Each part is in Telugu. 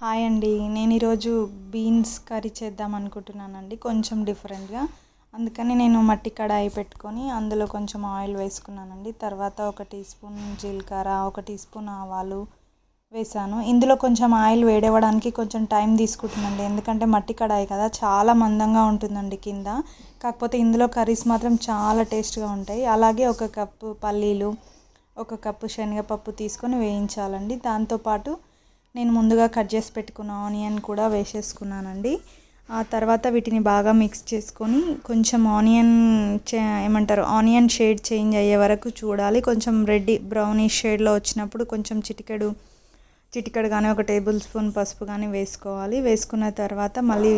హాయ్ అండి. నేను ఈరోజు బీన్స్ కర్రీ చేద్దాం అనుకుంటున్నానండి, కొంచెం డిఫరెంట్గా. అందుకని నేను మట్టి కడాయి పెట్టుకొని అందులో కొంచెం ఆయిల్ వేసుకున్నానండి. తర్వాత 1 టీ స్పూన్ జీలకర్ర, 1 టీ స్పూన్ ఆవాలు వేసాను. ఇందులో కొంచెం ఆయిల్ వేడవడానికి కొంచెం టైం తీసుకుంటుందండి, ఎందుకంటే మట్టి కడాయి కదా, చాలా మందంగా ఉంటుందండి కింద. కాకపోతే ఇందులో కర్రీస్ మాత్రం చాలా టేస్ట్గా ఉంటాయి. అలాగే 1 కప్పు పల్లీలు, 1 కప్పు శనగపప్పు తీసుకొని వేయించాలండి. దాంతోపాటు నేను ముందుగా కట్ చేసి పెట్టుకున్న ఆనియన్ కూడా వేసేసుకున్నానండి. ఆ తర్వాత వీటిని బాగా మిక్స్ చేసుకొని కొంచెం ఆనియన్ షేడ్ చేంజ్ అయ్యే వరకు చూడాలి. కొంచెం బ్రౌనిష్ షేడ్లో వచ్చినప్పుడు కొంచెం చిటికెడు కానీ 1 టేబుల్ స్పూన్ పసుపు కానీ వేసుకోవాలి. వేసుకున్న తర్వాత మళ్ళీ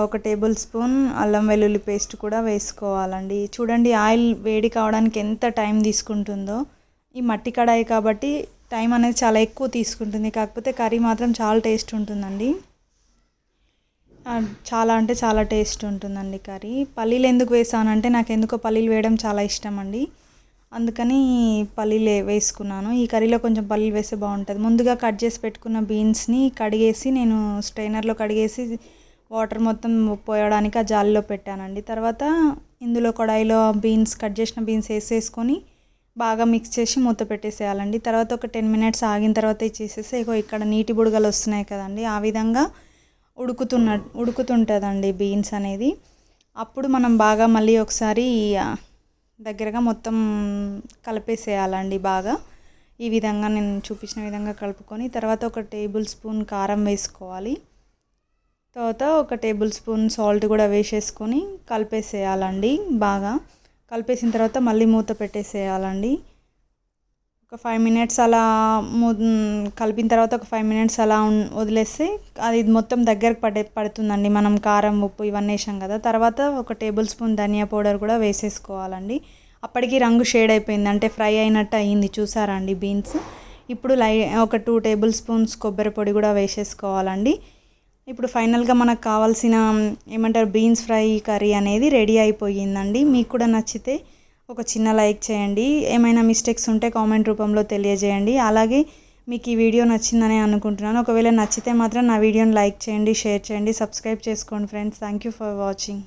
1 టేబుల్ స్పూన్ అల్లం వెల్లుల్లి పేస్ట్ కూడా వేసుకోవాలండి. చూడండి ఆయిల్ వేడి కావడానికి ఎంత టైం తీసుకుంటుందో. ఈ మట్టి కడాయి కాబట్టి టైం అనేది చాలా ఎక్కువ తీసుకుంటుంది, కాకపోతే కర్రీ మాత్రం చాలా టేస్ట్ ఉంటుందండి. చాలా అంటే చాలా టేస్ట్ ఉంటుందండి కర్రీ. పల్లీలు ఎందుకు వేసానంటే నాకు ఎందుకో పల్లీలు వేయడం చాలా ఇష్టం అండి, అందుకని పల్లీలు వేసుకున్నాను. ఈ కర్రీలో కొంచెం పల్లీలు వేస్తే బాగుంటుంది. ముందుగా కట్ చేసి పెట్టుకున్న బీన్స్ని కడిగేసి నేను స్ట్రైనర్లో కడిగేసి వాటర్ మొత్తం పోయడానికి ఆ జాలీలో పెట్టానండి. తర్వాత ఇందులో కడాయిలో కట్ చేసిన బీన్స్ వేసేసుకొని బాగా మిక్స్ చేసి మూత పెట్టేసేయాలండి. తర్వాత ఒక 10 మినిట్స్ ఆగిన తర్వాత ఇచ్చేసేసి ఇక్కడ నీటి బుడగలు వస్తున్నాయి కదండి, ఆ విధంగా ఉడుకుతుంటుందండి బీన్స్ అనేది. అప్పుడు మనం బాగా మళ్ళీ ఒకసారి దగ్గరగా మొత్తం కలిపేసేయాలండి బాగా. ఈ విధంగా నేను చూపించిన విధంగా కలుపుకొని తర్వాత 1 టేబుల్ స్పూన్ కారం వేసుకోవాలి. తర్వాత 1 టేబుల్ స్పూన్ సాల్ట్ కూడా వేసేసుకొని కలిపేసేయాలండి. బాగా కలిపేసిన తర్వాత మళ్ళీ మూత పెట్టేసేయాలండి. ఒక 5 మినిట్స్ అలా కలిపిన తర్వాత ఒక 5 మినిట్స్ అలా వదిలేస్తే అది మొత్తం దగ్గరకు పడుతుందండి. మనం కారం, ఉప్పు ఇవన్నీ వేసాం కదా. తర్వాత 1 టేబుల్ స్పూన్ ధనియా పౌడర్ కూడా వేసేసుకోవాలండి. అప్పటికి రంగు షేడ్ అయిపోయింది, అంటే ఫ్రై అయినట్టు అయ్యింది, చూసారా అండి బీన్స్. ఇప్పుడు ఒక 2 టేబుల్ స్పూన్స్ కొబ్బరి పొడి కూడా వేసేసుకోవాలండి. ఇప్పుడు ఫైనల్గా మనకు కావాల్సిన బీన్స్ ఫ్రై కర్రీ అనేది రెడీ అయిపోయిందండి. మీకు కూడా నచ్చితే ఒక చిన్న లైక్ చేయండి. ఏమైనా మిస్టేక్స్ ఉంటే కామెంట్ రూపంలో తెలియజేయండి. అలాగే మీకు ఈ వీడియో నచ్చిందని అనుకుంటున్నాను. ఒకవేళ నచ్చితే మాత్రం నా వీడియోని లైక్ చేయండి, షేర్ చేయండి, సబ్స్క్రైబ్ చేసుకోండి friends. Thank you for watching.